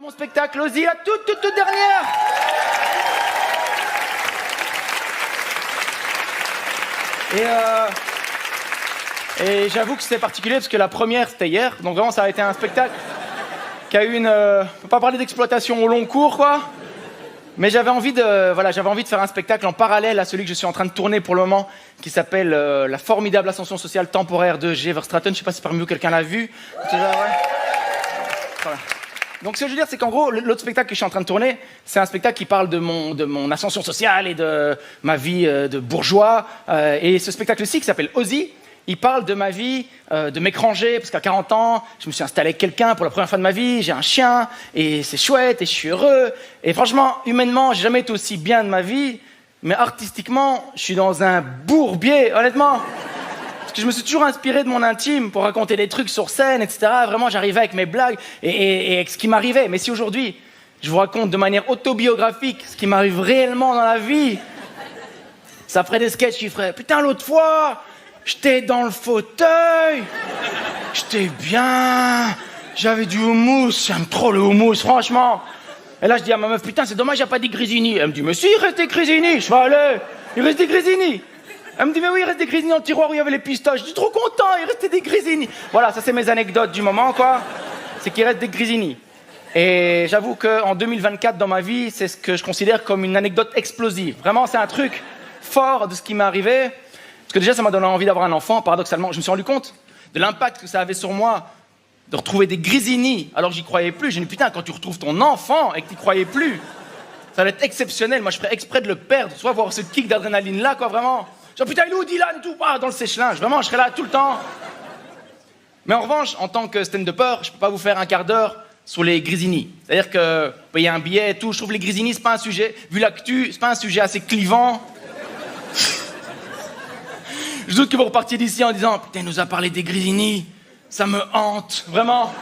Mon spectacle Ozzy, la toute dernière. Et j'avoue que c'était particulier parce que la première c'était hier, donc vraiment ça a été un spectacle qui a eu une... on peut pas parler d'exploitation au long cours quoi, mais j'avais envie de faire un spectacle en parallèle à celui que je suis en train de tourner pour le moment, qui s'appelle La formidable ascension sociale temporaire de G. Verstraeten. Je sais pas si parmi vous quelqu'un l'a vu. Voilà. Donc ce que je veux dire, c'est qu'en gros, l'autre spectacle que je suis en train de tourner, c'est un spectacle qui parle de mon ascension sociale et de ma vie de bourgeois. Et ce spectacle-ci, qui s'appelle Ozzy, il parle de ma vie, de m'écranger, parce qu'à 40 ans, je me suis installé avec quelqu'un pour la première fois de ma vie, j'ai un chien, et c'est chouette, et je suis heureux. Et franchement, humainement, j'ai jamais été aussi bien de ma vie, mais artistiquement, je suis dans un bourbier, honnêtement. Parce que je me suis toujours inspiré de mon intime pour raconter des trucs sur scène, etc. Vraiment, j'arrivais avec mes blagues et avec ce qui m'arrivait. Mais si aujourd'hui, je vous raconte de manière autobiographique ce qui m'arrive réellement dans la vie, ça ferait des sketchs qui feraient « Putain, l'autre fois, j'étais dans le fauteuil, j'étais bien, j'avais du houmous, j'aime trop le houmous, franchement. » Et là, je dis à ma meuf « Putain, c'est dommage, il n'y a pas des grisinis. » Elle me dit « Mais si, il reste des grisinis. » Je fais « Allez, il reste des grisinis. » Elle me dit « Mais oui, il reste des grisinis dans le tiroir où il y avait les pistaches. » Je suis trop content, il restait des grisinis. Voilà, ça c'est mes anecdotes du moment, quoi. C'est qu'il reste des grisinis. Et j'avoue qu'en 2024, dans ma vie, c'est ce que je considère comme une anecdote explosive. Vraiment, c'est un truc fort de ce qui m'est arrivé. Parce que déjà, ça m'a donné envie d'avoir un enfant, paradoxalement. Je me suis rendu compte de l'impact que ça avait sur moi de retrouver des grisinis alors que j'y croyais plus. J'ai dit, putain, quand tu retrouves ton enfant et que tu n'y croyais plus, ça va être exceptionnel. Moi, je ferais exprès de le perdre, soit avoir ce kick d'adrénaline-là, quoi, vraiment. Genre, putain, il est où Dylan, tout, dans le sèche-linge. Vraiment, je serais là tout le temps. Mais en revanche, en tant que stand-upper, je peux pas vous faire un quart d'heure sur les grisinis. C'est-à-dire que payer un billet et tout, je trouve que les grisinis, c'est pas un sujet, vu l'actu, c'est pas un sujet assez clivant. Je doute que vous repartiez d'ici en disant « Putain, il nous a parlé des grisinis, ça me hante, vraiment. »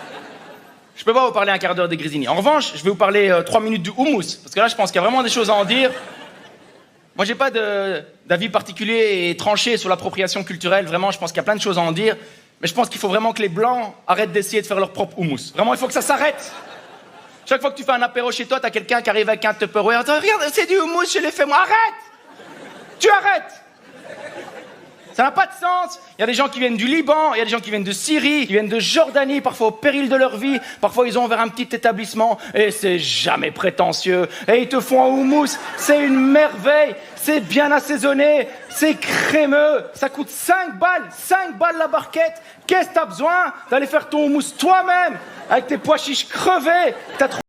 Je peux pas vous parler un quart d'heure des grisinis. En revanche, je vais vous parler 3 minutes du houmous, parce que là, je pense qu'il y a vraiment des choses à en dire. Moi, j'ai pas d'avis particulier et tranché sur l'appropriation culturelle. Vraiment, je pense qu'il y a plein de choses à en dire. Mais je pense qu'il faut vraiment que les Blancs arrêtent d'essayer de faire leur propre houmous. Vraiment, il faut que ça s'arrête. Chaque fois que tu fais un apéro chez toi, t'as quelqu'un qui arrive avec un Tupperware. Regarde, c'est du houmous, je l'ai fait moi. Arrête! Tu arrêtes! Ça n'a pas de sens. Il y a des gens qui viennent du Liban, il y a des gens qui viennent de Syrie, qui viennent de Jordanie, parfois au péril de leur vie. Parfois, ils ont ouvert un petit établissement et c'est jamais prétentieux. Et ils te font un houmous, c'est une merveille. C'est bien assaisonné, c'est crémeux. Ça coûte 5 balles la barquette. Qu'est-ce que t'as besoin d'aller faire ton houmous toi-même avec tes pois chiches crevés?